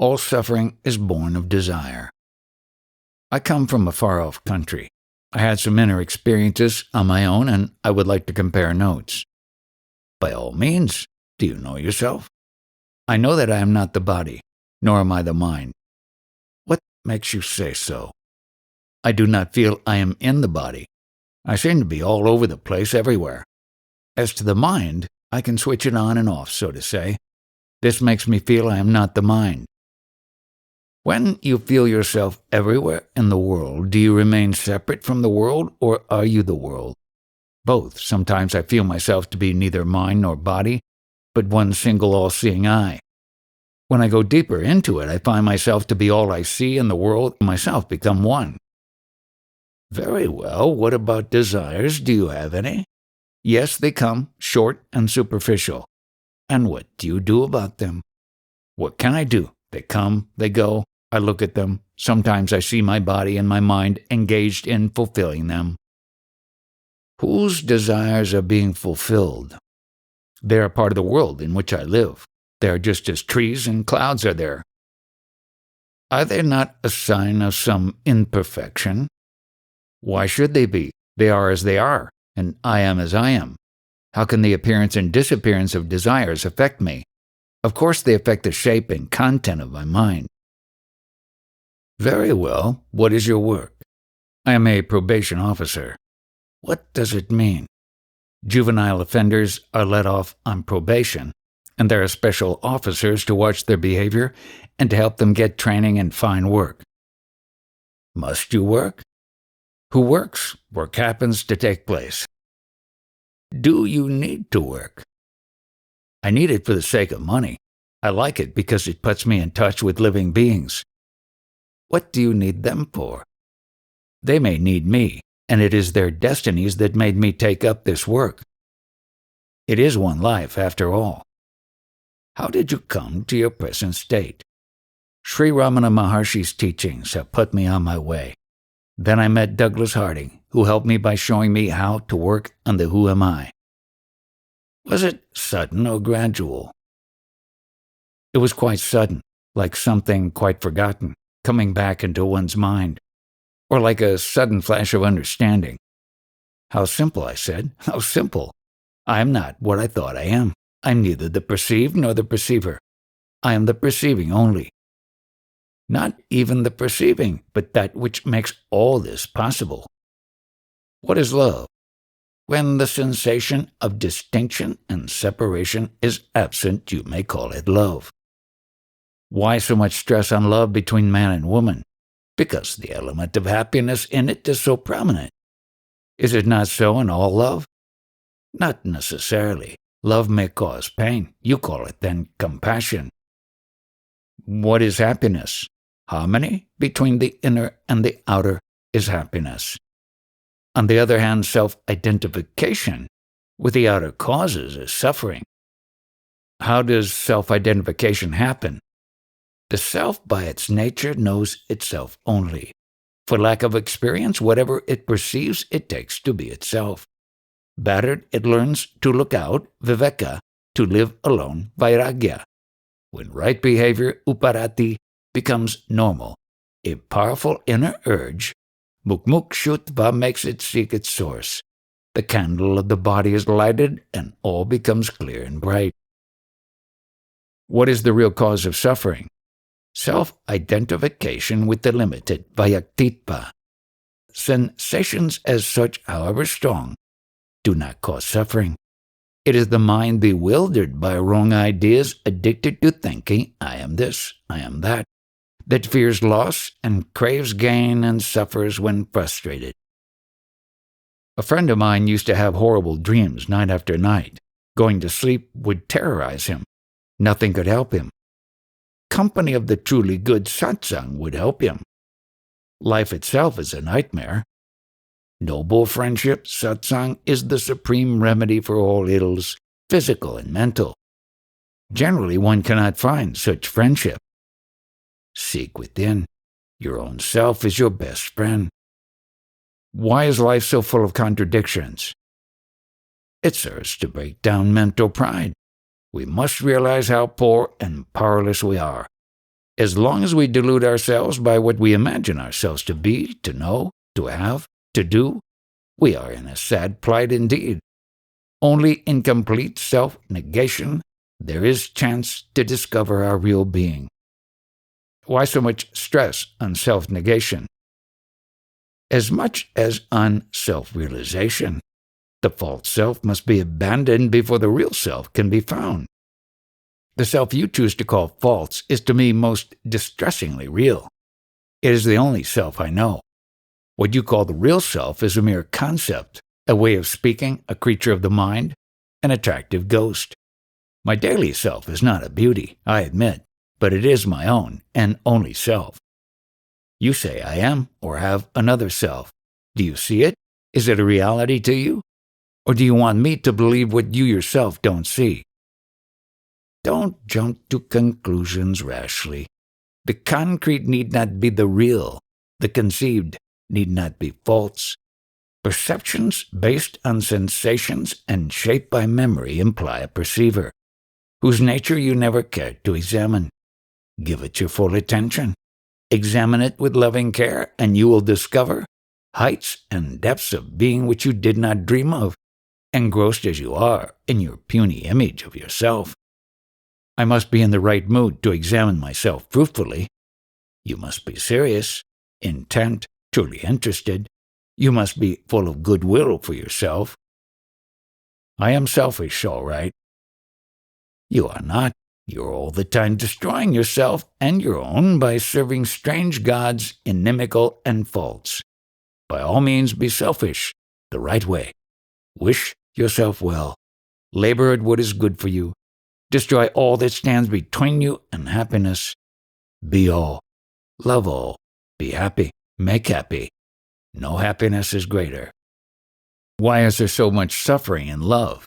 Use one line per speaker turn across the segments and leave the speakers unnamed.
All suffering is born of desire. I come from a far-off country. I had some inner experiences on my own, and I would like to compare notes. By all means, do you know yourself? I know that I am not the body, nor am I the mind. What makes you say so? I do not feel I am in the body. I seem to be all over the place everywhere. As to the mind, I can switch it on and off, so to say. This makes me feel I am not the mind. When you feel yourself everywhere in the world, do you remain separate from the world, or are you the world? Both. Sometimes I feel myself to be neither mind nor body, but one single all-seeing eye. When I go deeper into it, I find myself to be all I see, and the world and myself become one. Very well. What about desires? Do you have any? Yes, they come, short and superficial. And what do you do about them? What can I do? They come, they go. I look at them. Sometimes I see my body and my mind engaged in fulfilling them. Whose desires are being fulfilled? They are part of the world in which I live. They are just as trees and clouds are there. Are they not a sign of some imperfection? Why should they be? They are as they are, and I am as I am. How can the appearance and disappearance of desires affect me? Of course they affect the shape and content of my mind. Very well. What is your work? I am a probation officer. What does it mean? Juvenile offenders are let off on probation, and there are special officers to watch their behavior and to help them get training and find work. Must you work? Who works? Work happens to take place. Do you need to work? I need it for the sake of money. I like it because it puts me in touch with living beings. What do you need them for? They may need me, and it is their destinies that made me take up this work. It is one life, after all. How did you come to your present state? Sri Ramana Maharshi's teachings have put me on my way. Then I met Douglas Harding, who helped me by showing me how to work on the Who Am I. Was it sudden or gradual? It was quite sudden, like something quite forgotten, coming back into one's mind, or like a sudden flash of understanding. How simple, I said, how simple. I am not what I thought I am. I am neither the perceived nor the perceiver. I am the perceiving only. Not even the perceiving, but that which makes all this possible. What is love? When the sensation of distinction and separation is absent, you may call it love. Why so much stress on love between man and woman? Because the element of happiness in it is so prominent. Is it not so in all love? Not necessarily. Love may cause pain. You call it then compassion. What is happiness? Harmony between the inner and the outer is happiness. On the other hand, self-identification with the outer causes is suffering. How does self-identification happen? The self by its nature knows itself only. For lack of experience, whatever it perceives, it takes to be itself. Battered, it learns to look out, viveka, to live alone, vairagya. When right behavior, uparati, becomes normal, a powerful inner urge, mukmukshutva, makes it seek its source. The candle of the body is lighted, and all becomes clear and bright. What is the real cause of suffering? Self-identification with the limited, vayaktitva. Sensations as such, however strong, do not cause suffering. It is the mind bewildered by wrong ideas, addicted to thinking, I am this, I am that fears loss and craves gain and suffers when frustrated. A friend of mine used to have horrible dreams night after night. Going to sleep would terrorize him. Nothing could help him. Company of the truly good satsang would help him. Life itself is a nightmare. Noble friendship, satsang, is the supreme remedy for all ills, physical and mental. Generally, one cannot find such friendship. Seek within. Your own self is your best friend. Why is life so full of contradictions? It serves to break down mental pride. We must realize how poor and powerless we are. As long as we delude ourselves by what we imagine ourselves to be, to know, to have, to do, we are in a sad plight indeed. Only in complete self-negation there is chance to discover our real being. Why so much stress on self-negation? As much as on self-realization, the false self must be abandoned before the real self can be found. The self you choose to call false is to me most distressingly real. It is the only self I know. What you call the real self is a mere concept, a way of speaking, a creature of the mind, an attractive ghost. My daily self is not a beauty, I admit, but it is my own and only self. You say I am or have another self. Do you see it? Is it a reality to you? Or do you want me to believe what you yourself don't see? Don't jump to conclusions rashly. The concrete need not be the real. The conceived need not be false. Perceptions based on sensations and shaped by memory imply a perceiver, whose nature you never cared to examine. Give it your full attention. Examine it with loving care, and you will discover heights and depths of being which you did not dream of, engrossed as you are in your puny image of yourself. I must be in the right mood to examine myself fruitfully. You must be serious, intent, truly interested. You must be full of goodwill for yourself. I am selfish, all right. You are not. You're all the time destroying yourself and your own by serving strange gods, inimical and false. By all means, be selfish, the right way. Wish yourself well. Labor at what is good for you. Destroy all that stands between you and happiness. Be all. Love all. Be happy. Make happy. No happiness is greater. Why is there so much suffering in love?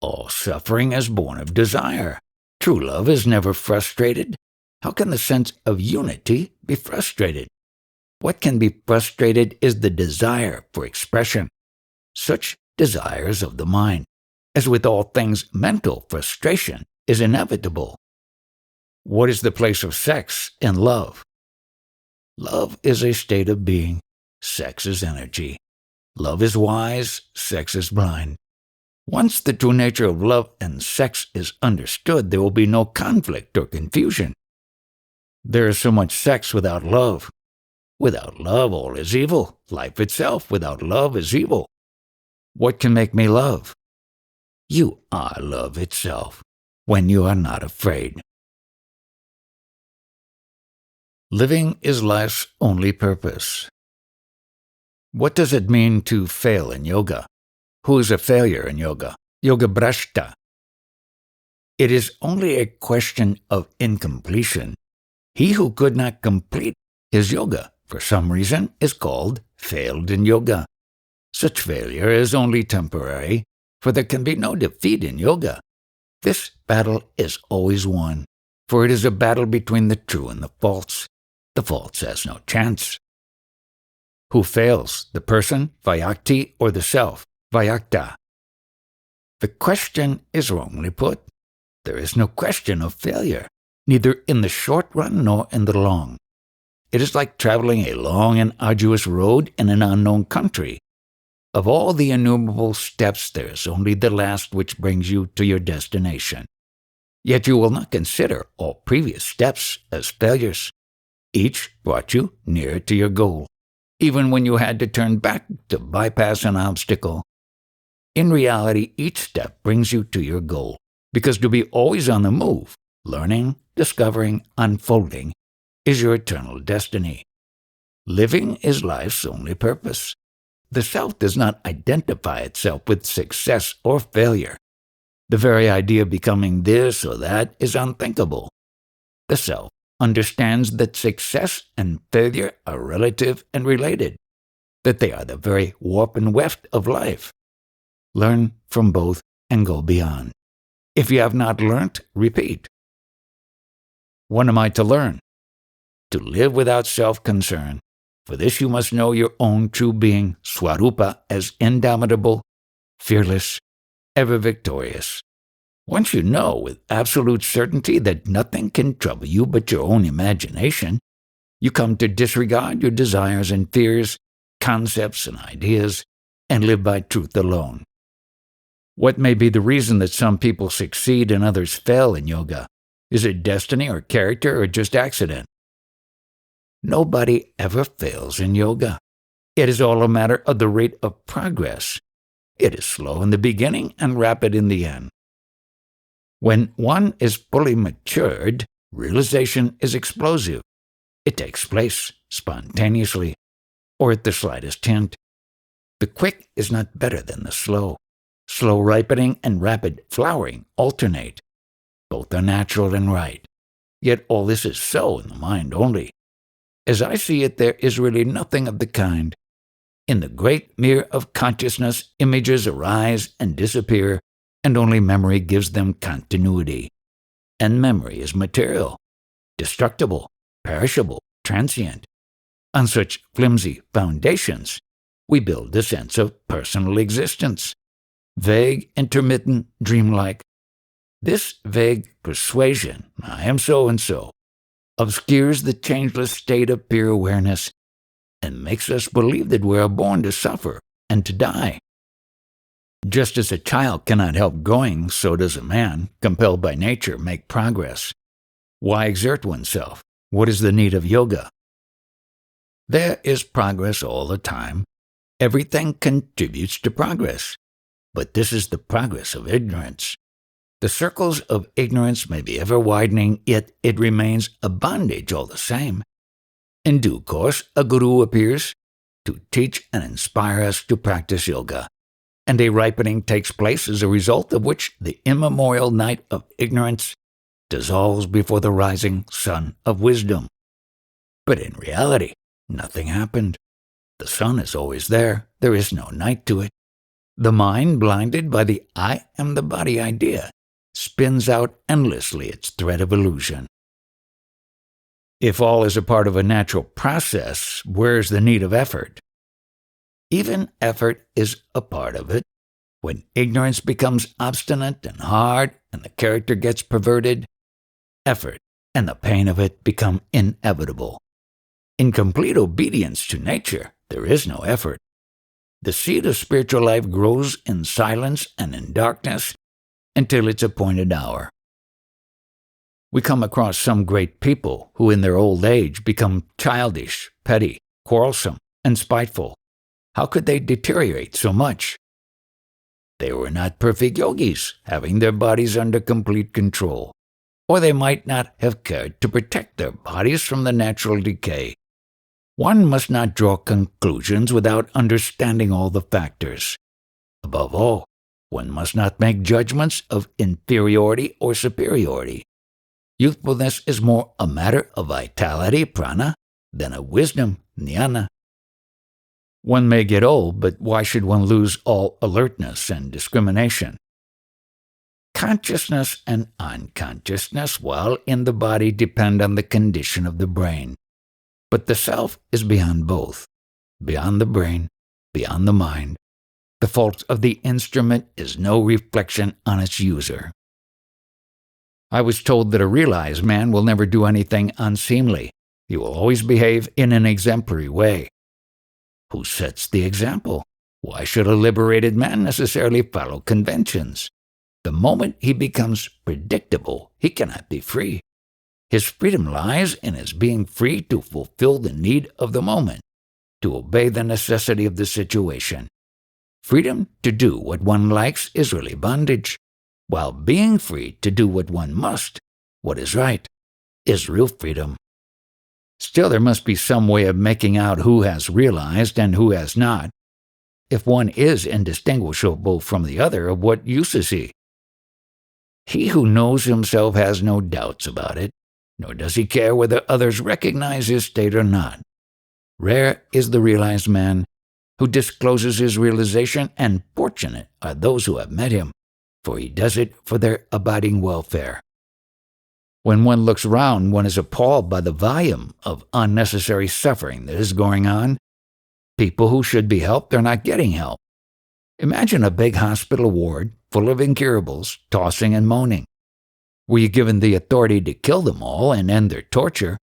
All suffering is born of desire. True love is never frustrated. How can the sense of unity be frustrated? What can be frustrated is the desire for expression. Such desires of the mind, as with all things mental, frustration is inevitable. What is the place of sex in love? Love is a state of being. Sex is energy. Love is wise. Sex is blind. Once the true nature of love and sex is understood, there will be no conflict or confusion. There is so much sex without love. Without love, all is evil. Life itself without love is evil. What can make me love? You are love itself, when you are not afraid. Living is life's only purpose. What does it mean to fail in yoga? Who is a failure in yoga? Yoga Brashta. It is only a question of incompletion. He who could not complete his yoga for some reason is called failed in yoga. Such failure is only temporary, for there can be no defeat in yoga. This battle is always won, for it is a battle between the true and the false. The false has no chance. Who fails, the person, Vyakti, or the self, Vyakta? The question is wrongly put. There is no question of failure, neither in the short run nor in the long. It is like traveling a long and arduous road in an unknown country. Of all the innumerable steps, there is only the last which brings you to your destination. Yet you will not consider all previous steps as failures. Each brought you nearer to your goal, even when you had to turn back to bypass an obstacle. In reality, each step brings you to your goal, because to be always on the move, learning, discovering, unfolding, is your eternal destiny. Living is life's only purpose. The self does not identify itself with success or failure. The very idea of becoming this or that is unthinkable. The self understands that success and failure are relative and related, that they are the very warp and weft of life. Learn from both and go beyond. If you have not learnt, repeat. What am I to learn? To live without self-concern. For this you must know your own true being, Swarupa, as indomitable, fearless, ever victorious. Once you know with absolute certainty that nothing can trouble you but your own imagination, you come to disregard your desires and fears, concepts and ideas, and live by truth alone. What may be the reason that some people succeed and others fail in yoga? Is it destiny or character or just accident? Nobody ever fails in yoga. It is all a matter of the rate of progress. It is slow in the beginning and rapid in the end. When one is fully matured, realization is explosive. It takes place spontaneously or at the slightest hint. The quick is not better than the slow. Slow ripening and rapid flowering alternate. Both are natural and right. Yet all this is so in the mind only. As I see it, there is really nothing of the kind. In the great mirror of consciousness, images arise and disappear, and only memory gives them continuity. And memory is material, destructible, perishable, transient. On such flimsy foundations, we build a sense of personal existence. Vague, intermittent, dreamlike. This vague persuasion, I am so-and-so, obscures the changeless state of pure awareness and makes us believe that we are born to suffer and to die. Just as a child cannot help growing, so does a man, compelled by nature, make progress. Why exert oneself? What is the need of yoga? There is progress all the time. Everything contributes to progress. But this is the progress of ignorance. The circles of ignorance may be ever widening, yet it remains a bondage all the same. In due course, a guru appears to teach and inspire us to practice yoga, and a ripening takes place as a result of which the immemorial night of ignorance dissolves before the rising sun of wisdom. But in reality, nothing happened. The sun is always there. There is no night to it. The mind, blinded by the I am the body idea, spins out endlessly its thread of illusion. If all is a part of a natural process, where's the need of effort? Even effort is a part of it. When ignorance becomes obstinate and hard and the character gets perverted, effort and the pain of it become inevitable. In complete obedience to nature, there is no effort. The seed of spiritual life grows in silence and in darkness until its appointed hour. We come across some great people who in their old age become childish, petty, quarrelsome, and spiteful. How could they deteriorate so much? They were not perfect yogis, having their bodies under complete control, or they might not have cared to protect their bodies from the natural decay. One must not draw conclusions without understanding all the factors. Above all, one must not make judgments of inferiority or superiority. Youthfulness is more a matter of vitality, prana, than of wisdom, jnana. One may get old, but why should one lose all alertness and discrimination? Consciousness and unconsciousness, while in the body, depend on the condition of the brain. But the self is beyond both, beyond the brain, beyond the mind. The fault of the instrument is no reflection on its user. I was told that a realized man will never do anything unseemly. He will always behave in an exemplary way. Who sets the example? Why should a liberated man necessarily follow conventions? The moment he becomes predictable, he cannot be free. His freedom lies in his being free to fulfill the need of the moment, to obey the necessity of the situation. Freedom to do what one likes is really bondage, while being free to do what one must, what is right, is real freedom. Still, there must be some way of making out who has realized and who has not. If one is indistinguishable from the other, of what use is he? He who knows himself has no doubts about it, nor does he care whether others recognize his state or not. Rare is the realized man who discloses his realization, and fortunate are those who have met him, for he does it for their abiding welfare. When one looks round, one is appalled by the volume of unnecessary suffering that is going on. People who should be helped are not getting help. Imagine a big hospital ward full of incurables, tossing and moaning. Were you given the authority to kill them all and end their torture,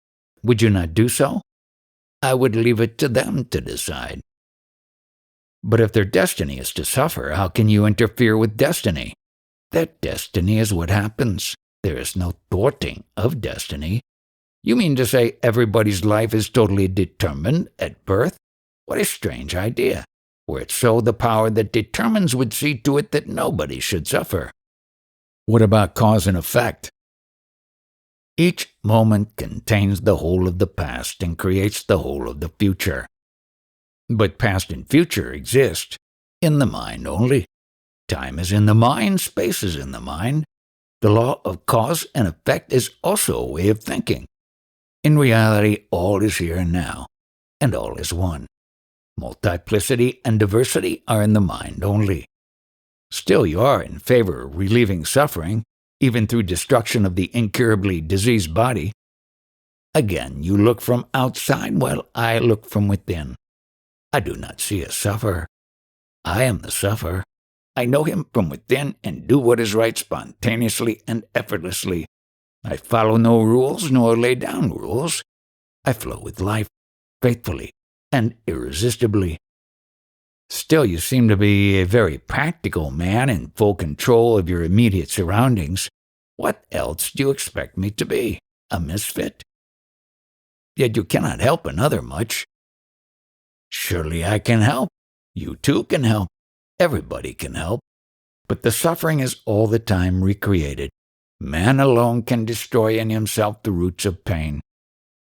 would you not do so? I would leave it to them to decide. But if their destiny is to suffer, how can you interfere with destiny? That destiny is what happens. There is no thwarting of destiny. You mean to say everybody's life is totally determined at birth? What a strange idea. Were it so, the power that determines would see to it that nobody should suffer. What about cause and effect? Each moment contains the whole of the past and creates the whole of the future. But past and future exist in the mind only. Time is in the mind, space is in the mind. The law of cause and effect is also a way of thinking. In reality, all is here and now, and all is one. Multiplicity and diversity are in the mind only. Still, you are in favor of relieving suffering, even through destruction of the incurably diseased body. Again, you look from outside while I look from within. I do not see a sufferer. I am the sufferer. I know him from within and do what is right spontaneously and effortlessly. I follow no rules nor lay down rules. I flow with life, faithfully and irresistibly. Still, you seem to be a very practical man in full control of your immediate surroundings. What else do you expect me to be? A misfit? Yet you cannot help another much. Surely I can help. You too can help. Everybody can help. But the suffering is all the time recreated. Man alone can destroy in himself the roots of pain.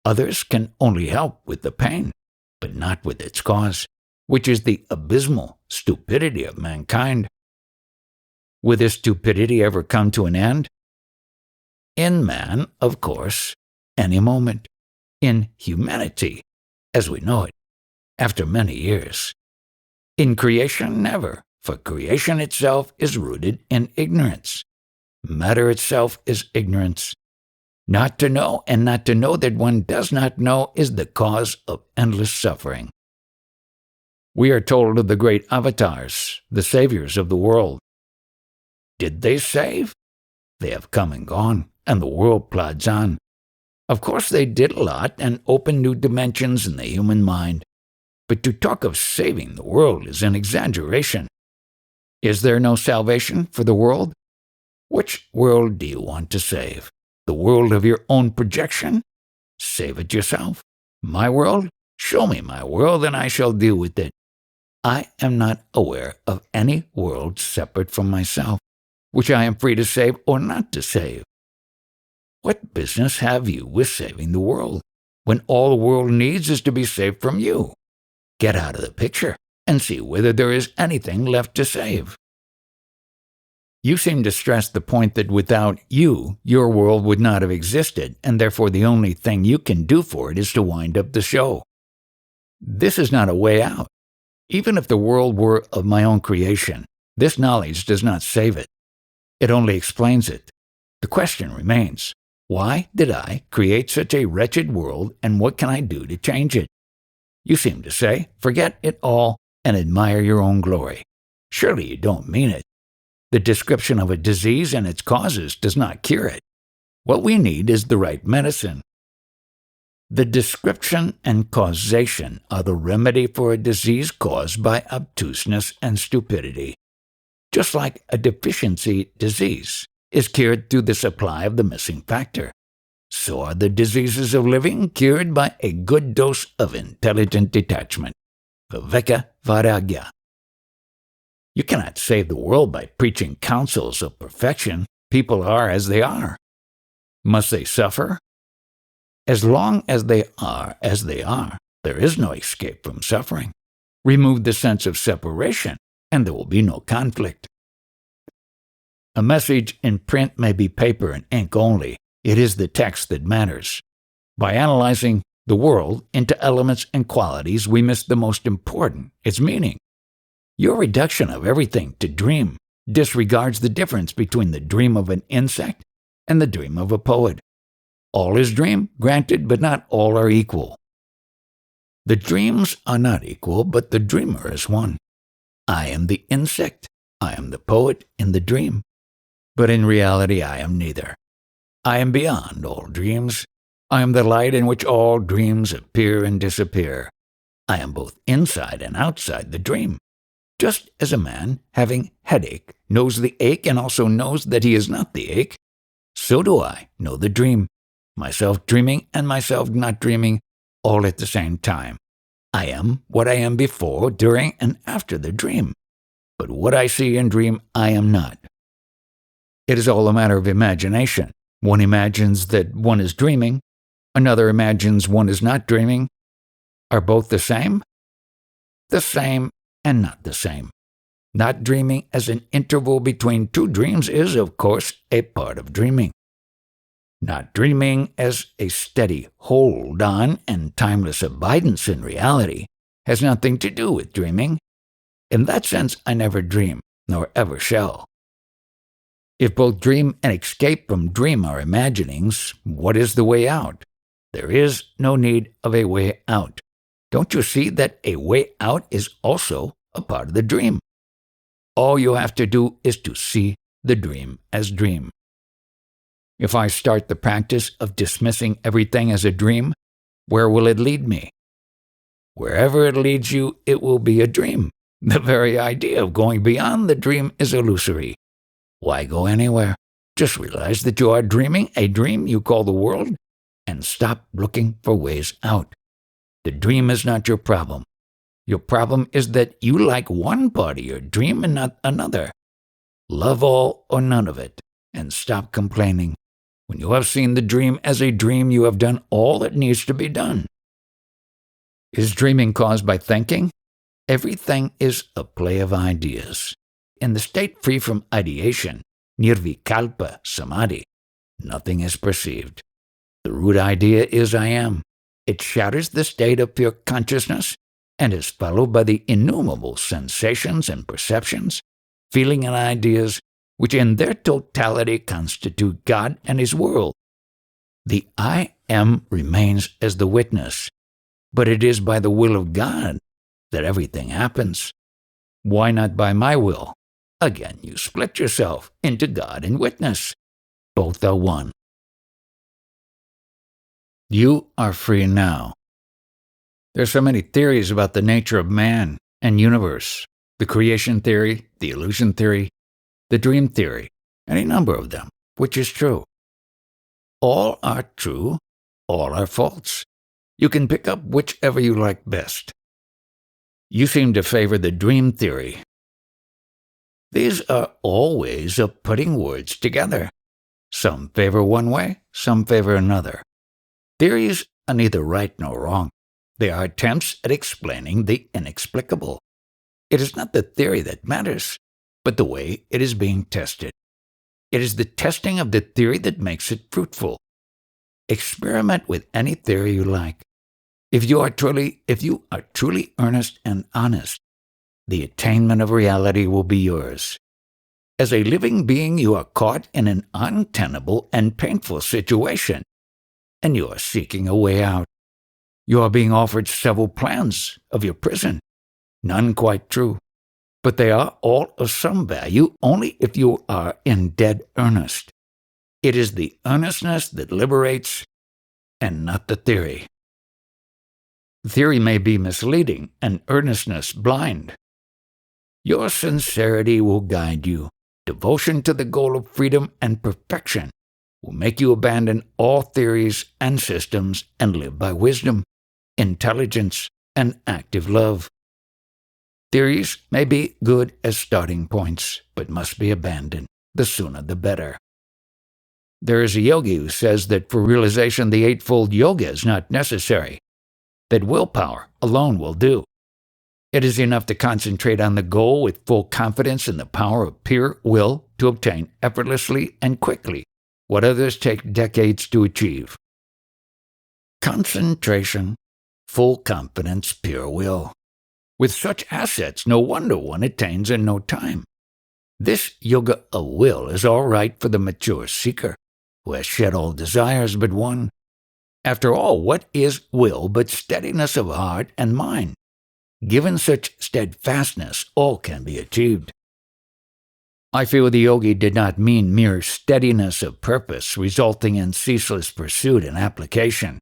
Others can only help with the pain, but not with its cause, which is the abysmal stupidity of mankind. Will this stupidity ever come to an end? In man, of course, any moment. In humanity, as we know it, after many years. In creation, never, for creation itself is rooted in ignorance. Matter itself is ignorance. Not to know and not to know that one does not know is the cause of endless suffering. We are told of the great avatars, the saviors of the world. Did they save? They have come and gone, and the world plods on. Of course they did a lot and opened new dimensions in the human mind. But to talk of saving the world is an exaggeration. Is there no salvation for the world? Which world do you want to save? The world of your own projection? Save it yourself. My world? Show me my world and I shall deal with it. I am not aware of any world separate from myself, which I am free to save or not to save. What business have you with saving the world, when all the world needs is to be saved from you? Get out of the picture and see whether there is anything left to save. You seem to stress the point that without you, your world would not have existed, and therefore the only thing you can do for it is to wind up the show. This is not a way out. Even if the world were of my own creation, this knowledge does not save it. It only explains it. The question remains, why did I create such a wretched world, and what can I do to change it? You seem to say, forget it all and admire your own glory. Surely you don't mean it. The description of a disease and its causes does not cure it. What we need is the right medicine. The description and causation are the remedy for a disease caused by obtuseness and stupidity. Just like a deficiency disease is cured through the supply of the missing factor, so are the diseases of living cured by a good dose of intelligent detachment. Viveka Vairagya. You cannot save the world by preaching counsels of perfection. People are as they are. Must they suffer? As long as they are as they are, there is no escape from suffering. Remove the sense of separation, and there will be no conflict. A message in print may be paper and ink only. It is the text that matters. By analyzing the world into elements and qualities, we miss the most important, its meaning. Your reduction of everything to dream disregards the difference between the dream of an insect and the dream of a poet. All is dream, granted, but not all are equal. The dreams are not equal, but the dreamer is one. I am the insect, I am the poet in the dream. But in reality I am neither. I am beyond all dreams. I am the light in which all dreams appear and disappear. I am both inside and outside the dream. Just as a man, having headache, knows the ache and also knows that he is not the ache, so do I know the dream, myself dreaming and myself not dreaming, all at the same time. I am what I am before, during, and after the dream. But what I see and dream, I am not. It is all a matter of imagination. One imagines that one is dreaming. Another imagines one is not dreaming. Are both the same? The same and not the same. Not dreaming as an interval between two dreams is, of course, a part of dreaming. Not dreaming as a steady hold on and timeless abidance in reality has nothing to do with dreaming. In that sense, I never dream, nor ever shall. If both dream and escape from dream are imaginings, what is the way out? There is no need of a way out. Don't you see that a way out is also a part of the dream? All you have to do is to see the dream as dream. If I start the practice of dismissing everything as a dream, where will it lead me? Wherever it leads you, it will be a dream. The very idea of going beyond the dream is illusory. Why go anywhere? Just realize that you are dreaming a dream you call the world, and stop looking for ways out. The dream is not your problem. Your problem is that you like one part of your dream and not another. Love all or none of it, and stop complaining. When you have seen the dream as a dream, you have done all that needs to be done. Is dreaming caused by thinking? Everything is a play of ideas. In the state free from ideation, nirvikalpa samadhi, nothing is perceived. The root idea is I am. It shatters the state of pure consciousness and is followed by the innumerable sensations and perceptions, feeling and ideas which in their totality constitute God and His world. The I am remains as the witness, but it is by the will of God that everything happens. Why not by my will? Again, you split yourself into God and witness. Both are one. You are free now. There are so many theories about the nature of man and universe. The creation theory, the illusion theory, the dream theory, any number of them, which is true. All are true, all are false. You can pick up whichever you like best. You seem to favor the dream theory. These are all ways of putting words together. Some favor one way, some favor another. Theories are neither right nor wrong. They are attempts at explaining the inexplicable. It is not the theory that matters, but the way it is being tested. It is the testing of the theory that makes it fruitful. Experiment with any theory you like. If you are truly earnest and honest, the attainment of reality will be yours. As a living being, you are caught in an untenable and painful situation, and you are seeking a way out. You are being offered several plans of your prison, none quite true, but they are all of some value only if you are in dead earnest. It is the earnestness that liberates, and not the theory. Theory may be misleading, and earnestness blind. Your sincerity will guide you. Devotion to the goal of freedom and perfection will make you abandon all theories and systems and live by wisdom, intelligence, and active love. Theories may be good as starting points, but must be abandoned. The sooner the better. There is a yogi who says that for realization the Eightfold Yoga is not necessary, that willpower alone will do. It is enough to concentrate on the goal with full confidence in the power of pure will to obtain effortlessly and quickly what others take decades to achieve. Concentration, full confidence, pure will. With such assets, no wonder one attains in no time. This yoga of will is all right for the mature seeker, who has shed all desires but one. After all, what is will but steadiness of heart and mind? Given such steadfastness, all can be achieved. I feel the yogi did not mean mere steadiness of purpose resulting in ceaseless pursuit and application.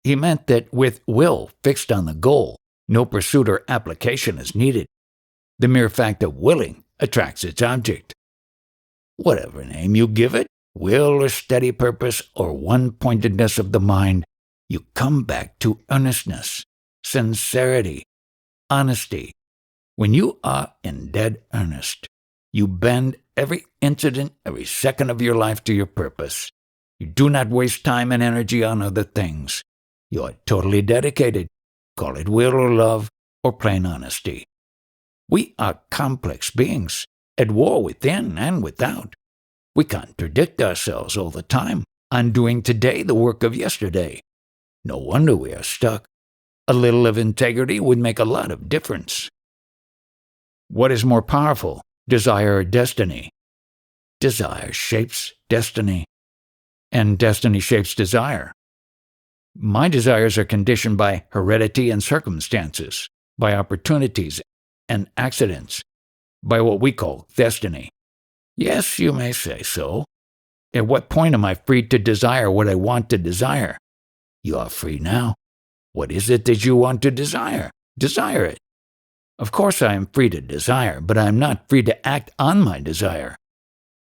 He meant that with will fixed on the goal, no pursuit or application is needed. The mere fact of willing attracts its object. Whatever name you give it, will or steady purpose or one-pointedness of the mind, you come back to earnestness, sincerity, honesty. When you are in dead earnest, you bend every incident, every second of your life to your purpose. You do not waste time and energy on other things. You are totally dedicated. Call it will or love or plain honesty. We are complex beings, at war within and without. We contradict ourselves all the time, undoing today the work of yesterday. No wonder we are stuck. A little of integrity would make a lot of difference. What is more powerful, desire or destiny? Desire shapes destiny, and destiny shapes desire. My desires are conditioned by heredity and circumstances, by opportunities and accidents, by what we call destiny. Yes, you may say so. At what point am I free to desire what I want to desire? You are free now. What is it that you want to desire? Desire it. Of course I am free to desire, but I am not free to act on my desire.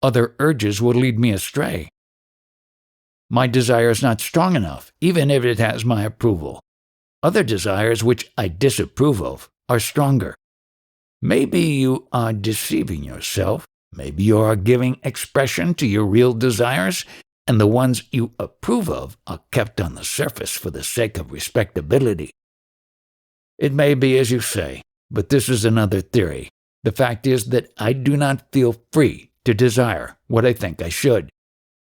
Other urges will lead me astray. My desire is not strong enough, even if it has my approval. Other desires which I disapprove of are stronger. Maybe you are deceiving yourself. Maybe you are giving expression to your real desires, and the ones you approve of are kept on the surface for the sake of respectability. It may be as you say, but this is another theory. The fact is that I do not feel free to desire what I think I should.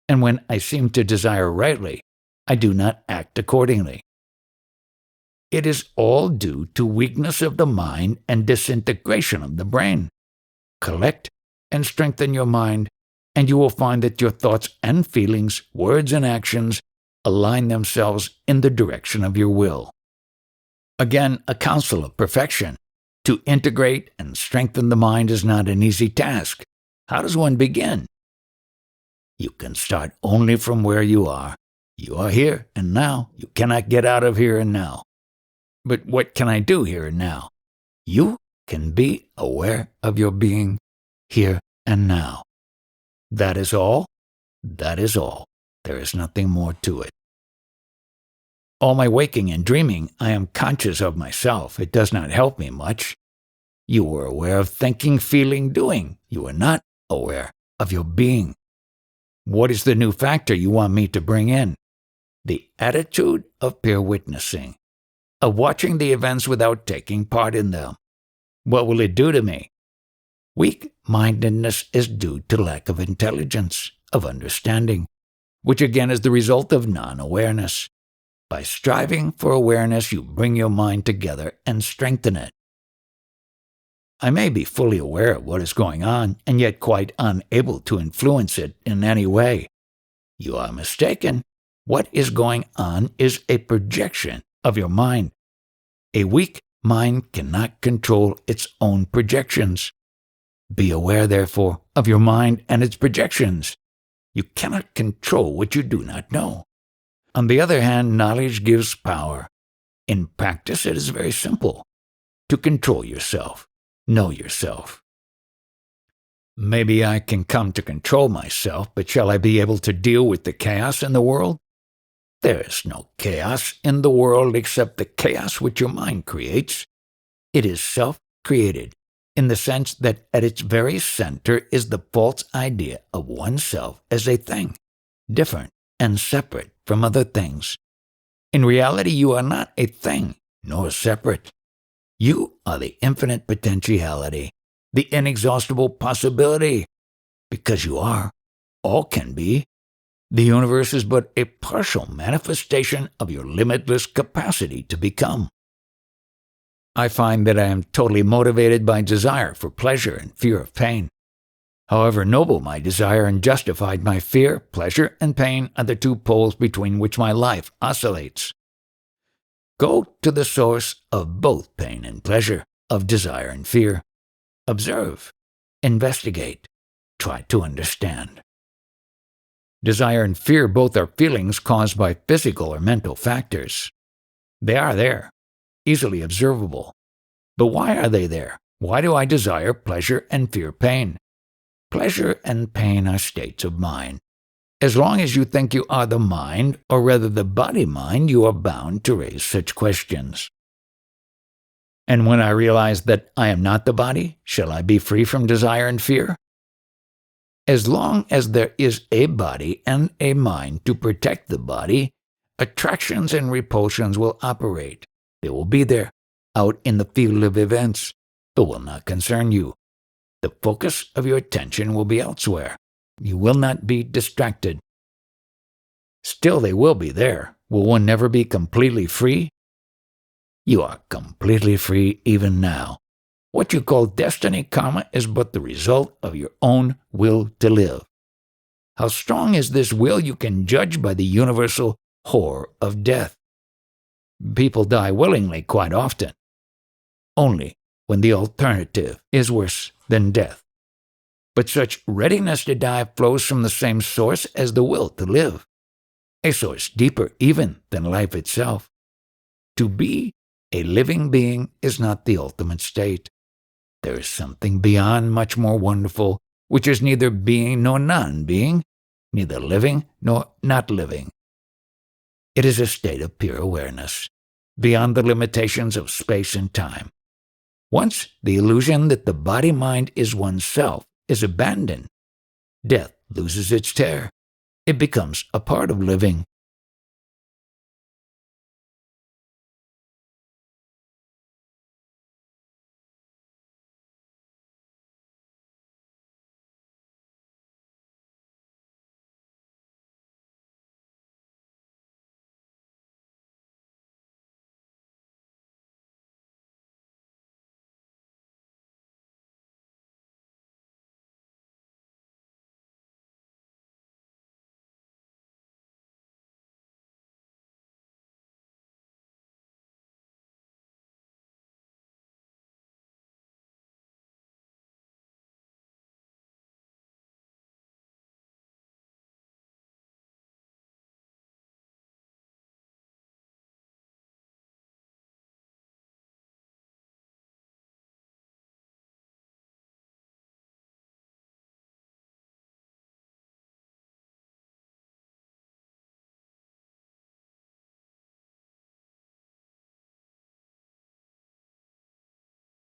And when I seem to desire rightly, I do not act accordingly. It is all due to weakness of the mind and disintegration of the brain. Collect and strengthen your mind, and you will find that your thoughts and feelings, words and actions align themselves in the direction of your will. Again, a counsel of perfection. To integrate and strengthen the mind is not an easy task. How does one begin? You can start only from where you are. You are here and now. You cannot get out of here and now. But what can I do here and now? You can be aware of your being here and now. That is all. That is all. There is nothing more to it. All my waking and dreaming, I am conscious of myself. It does not help me much. You were aware of thinking, feeling, doing. You are not aware of your being. What is the new factor you want me to bring in? The attitude of peer witnessing, of watching the events without taking part in them. What will it do to me? Weak-mindedness is due to lack of intelligence, of understanding, which again is the result of non-awareness. By striving for awareness, you bring your mind together and strengthen it. I may be fully aware of what is going on, and yet quite unable to influence it in any way. You are mistaken. What is going on is a projection of your mind. A weak mind cannot control its own projections. Be aware, therefore, of your mind and its projections. You cannot control what you do not know. On the other hand, knowledge gives power. In practice, it is very simple. To control yourself. Know yourself. Maybe I can come to control myself, but shall I be able to deal with the chaos in the world? There is no chaos in the world except the chaos which your mind creates. It is self-created, in the sense that at its very center is the false idea of oneself as a thing, different and separate from other things. In reality, you are not a thing, nor separate. You are the infinite potentiality, the inexhaustible possibility. Because you are, all can be. The universe is but a partial manifestation of your limitless capacity to become. I find that I am totally motivated by desire for pleasure and fear of pain. However noble my desire and justified my fear, pleasure, and pain are the two poles between which my life oscillates. Go to the source of both pain and pleasure, of desire and fear. Observe, investigate, try to understand. Desire and fear both are feelings caused by physical or mental factors. They are there, easily observable. But why are they there? Why do I desire pleasure and fear pain? Pleasure and pain are states of mind. As long as you think you are the mind, or rather the body-mind, you are bound to raise such questions. And when I realize that I am not the body, shall I be free from desire and fear? As long as there is a body and a mind to protect the body, attractions and repulsions will operate. They will be there, out in the field of events, but will not concern you. The focus of your attention will be elsewhere. You will not be distracted. Still, they will be there. Will one never be completely free? You are completely free even now. What you call destiny karma is but the result of your own will to live. How strong is this will you can judge by the universal horror of death. People die willingly quite often, only when the alternative is worse than death. But such readiness to die flows from the same source as the will to live, a source deeper even than life itself. To be a living being is not the ultimate state. There is something beyond, much more wonderful, which is neither being nor non-being, neither living nor not living. It is a state of pure awareness, beyond the limitations of space and time. Once the illusion that the body-mind is oneself is abandoned, death loses its terror. It becomes a part of living.